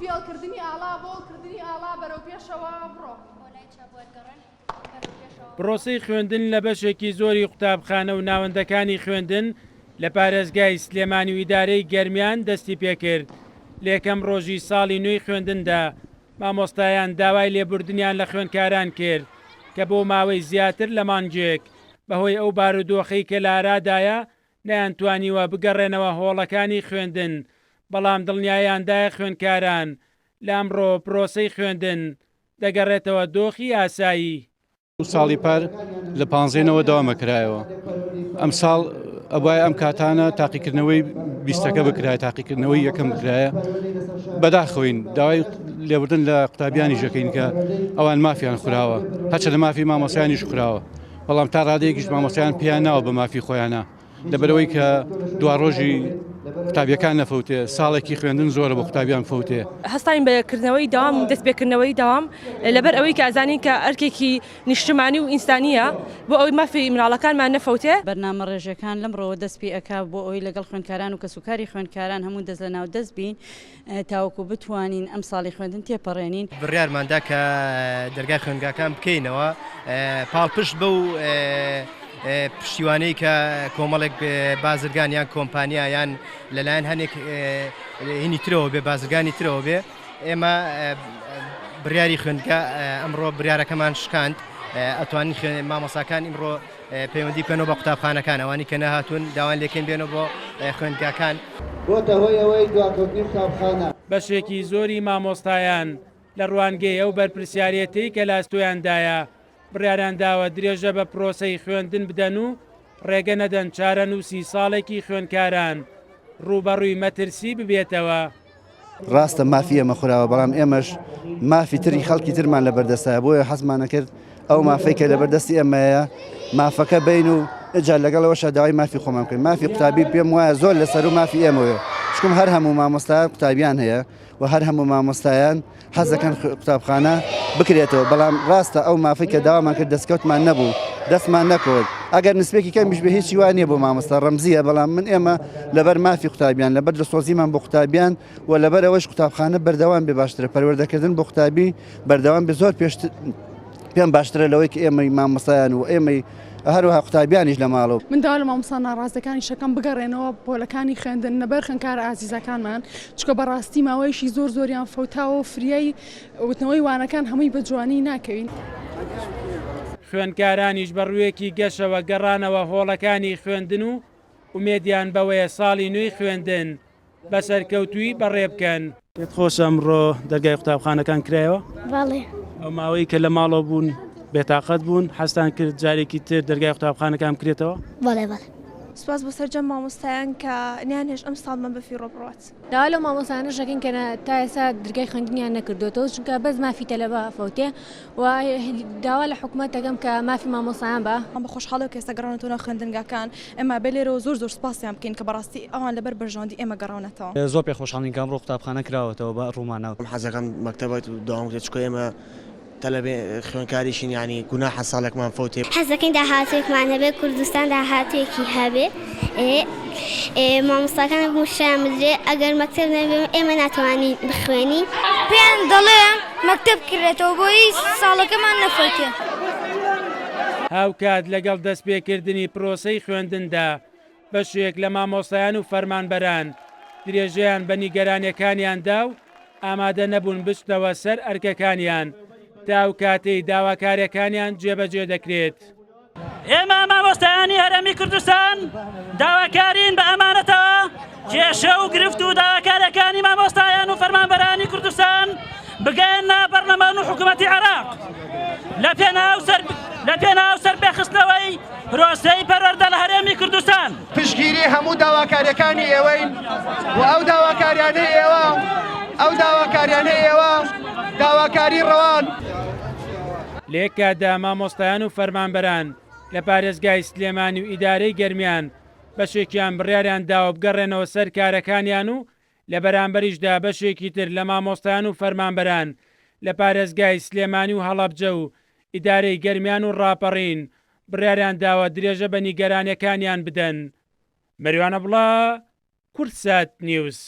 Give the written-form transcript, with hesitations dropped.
فێڵکردنی ئاڵا بۆڵکردنی ئاڵا بەرەو پێشەوە بڕۆ. پرۆسەی خوێندن لە بەشێکی زۆری قوتابخانە و ناوەندەکانی خوێندن لە پارێزگای سلێمانی و ئیدارەی گەرمیان دەستی پێکرد. لە یەکەم ڕۆژی ساڵی نوێی خوێندندا مامۆستایان داوای لێبوردنیان لە خوێندکاران کرد کە بۆ ماوەی زیاتر لە مانگێک بەهۆی ئەو بارودۆخەی کە لە ئارادایە نەیانتوانیوە بگەڕێنەوە هۆڵەکانی خوێندن، بەڵام دڵنیایاندایە خوێندکاران لە ئەمڕۆ پرۆسەی خوێندن دەگەڕێتەوە دۆخی ئاسایی. ساڵی پار لە 15ەوە داوامەکرایەوە. ئەم ساڵ ئەوای ئەم کاتانە تاقیکردنەوەی 20ەکە بکرای تاقیکردنەوەی یەکەم بکرایە بەداخۆین داوای لێبوردن لە قوتابیانی ژەکەین کە ئەوان مافیان خوراوە هەچە لە مافی مامۆسایانیش خوراوە، بەڵام تا ڕادەیەکیش مامۆسایان پیان ناوە بە مافی خۆیانە لەبەرەوەی کە دوا ڕۆژی قوتابیەکان نەفەوتێ ساڵێکی خوێندن زۆرە بە قوتابیان فەوتێ. هەستاین بەکردنەوەی داوام و دەستپێکردنەوەی داوام لەبەر ئەوەی کە ئازانین کە ئەرکێکی نیشتمانی و ئینسانیە بۆ ئەوەی مافی مناڵەکانمان نەفەوتێ. بەرنامە ڕێژەکان لەمڕۆوە دەست پێ ئەکا بۆ ئەوەی لەگەڵ خوێندکاران و کەسوکاری خوێندکاران هەموو دەست لە ناو دەست بین تاوەکو بتوانین ئەم ساڵی خوێندن تێپەڕێنین. بڕیارماندا کە دەرگای خوێندگاکان بکەینەوە پاڵپشت بە و پشتیوانەی کە کۆمەڵێک بازرگان یان کۆمپانیا یان لەلایەن هەنێک هینی ترەوە بێ بازرگانی ترەوە بێ ئێمە بڕیاری خوێندگا ئەمڕۆ بڕیارەکەمان شکاند ئەتوانین مامۆساکان ئیمڕۆ پەیوەندی بکەنەوە بە قوتابخانەکان ئەوانی کە نەهاتوون داوان لێکەین بێنەوە بۆ خوێندگاکان. بۆتە هۆی ئەوەی دواکەوتنی قوتابخانە. بەشێکی زۆری مامۆستایان لە ڕوانگەی ئەو بەرپرسیارەتەی کە لاستۆیاندایە بڕیاریان داوە درێژە بە پرۆسەی خوێندن بدەن و ڕێگە نەدەن چارە نووسی ساڵێکی خوێندکاران ڕوبەڕووی مەترسی ببێتەوە. ڕاستە مافی ئەمە خوراوە، بەڵام ئێمەش مافی تری خەڵکی ترمان لە بەردەستایە بۆیە حەزمانە کرد ئەو مافەی کە لە بەردەستی ئەمەیە مافەکە بین و ئجا لەگەڵەوەشە داوای مافی خۆمان بکەین. مافی قوتابی پێم وایە زۆر لەسەر و مافی ئێمەوە چکم هەر هەموو مامۆستایان قوتابیان هەیە و هەر هەموو مامۆستایان حەز دەکەن قوتابخانە بکرێتەوە، بەڵام ڕاستە ئەو مافی کە داوامان کرد دەستکەوتمان نەبوو دەستمان نەکەوت. ئەگەر نسبێکی کەمیش بە هیچی وانە بۆ مامۆستا ڕەمزیە، بەڵام من ئێمە لەبەر مافی قوتابیان لەبەر دەسۆزیمان بۆ قوتابیان و لەبەر ئەوەش قوتابخانە بەردەوام بێ باشترە پەروەردەکردن بۆ قوتابی بەردەوام بێ زۆر پێم باشترە لەوەی کە ئێمەی مامۆستایان و ئێمەی هەروها قوتابیانیش لە ماڵەوە. من داوا لە مامۆستا ناڕاستەکانی شەکەم بگەڕێنەوە پۆلەکانی خوێندن نەبەر خوێندکارە ئازیزەکانمان چکە بەڕاستی ماوەیەشی زۆریان فەوتاوە و فریای وتنەوەی وانەکان هەمووی بە جوانی ناکەوین. خوێندکارانیش بەڕوویەکی گەشەوە گەڕانەوە هۆڵەکانی خوێندن و ئومێدیان بەوەیە ساڵی نوێی خوێندن بەسەرکەوتووی بەڕێ بکەن. پێت خۆشە ئەمڕۆ دەرگای قوتابخانەکان کرایەوە؟ بەڵێ. ئەو ماوەی کە لە ماڵەوە بوون بێتاقەت بوون حەستان کرد جارێکی تر دەرگای قوتابخانەکان بکرێتەوە؟ بەڵێ بەڵێ. سوپاس بۆ سەرجەم مامۆستایان کە نیانێش ئەم ساڵمان بەفی ڕۆبڕات. داوا لە مامۆستایانە شەکەین کە تا ئێستا دەرگای خوێندنیان نەکردوێتەوە چونکە بەس مافی تەلەبە فەوتێ و داوا لە حکوومەت دەکەم کە مافی مامۆستایان بە. ئەم بە خۆشحاڵی کە ئێستا گەڕاونەتەوە خوێندنگاکان ئێمە بە لێرەوە زۆر سپاسیان بکەین کە بەڕاستی ئەوان لەبەر بەرژاندی ئێمە گەڕاونەتەوە. زۆر پێ خۆشحاڵین کە ئەمڕۆ قوتابخانە کراوەتەوە بە ڕوومانەوە. حەزەکەم مەکتەبەت و داوامکرێت چکە ئێمە تەلەبێ خوێندکاریشین یعنی گوناحە ساڵێکمان فەوتێ. حەزەکەین داهاتوێکمان هەبێت کوردستان داهاتوێکی هەبێ مامۆستاکان موشیان بدرێ ئەگەر مەکتەب نەبێ ئێمە ناتوانین بخوێنین. پێیان دەڵێ مەکتەب کردێتەوە بۆی ساڵەکەمان نەفەوتێ. هاوکات لەگەڵ دەستپێکردنی پرۆسەی خوێندندا بەشێک لە مامۆستایان و فەرمانبەران درێژەیان بە نیگەرانیەکانیاندا و ئامادە نەبوون بچنەوە سەر ئەرکەکانیان تا ئەو کاتەی داواکاریەکانیان جێبەجێ دەکرێت. ئێمە مامۆستایانی هەرێمی کوردستان داواکارین بە ئەمانەتەوە کێشە و گرفت و داواکاریەکانی مامۆستایان و فەرمانبەرانی کوردستان بگەێنە بەرلەمان و حکوومەتی عێراق لە پێناو سەرپێخستنەوەی پرۆسەی پەروەردە لە هەرێمی کوردستان. پشگیری هەموو داواکاریەکانی ئێوەین و ئەو داواکاریانەی ئێوە داواکاری ڕەوان. لێکادا مامۆستایان و فەرمانبەران لە پارێزگای سلێمانی و ئیدارەی گەرمیان بەشێکیان بڕیاریان داوە بگەڕێنەوە سەر کارەکانیان و لە بەرامبەریشدا بەشێکی تر لە مامۆستایان و فەرمانبەران لە پارێزگای سلێمانی و هەڵەبجە و ئیدارەی گەرمیان و ڕاپەڕین بڕیاریان داوە درێژە بە نیگەرانیەکانیان بدەن. مەریوانە بڵا، کورتسات نیوز.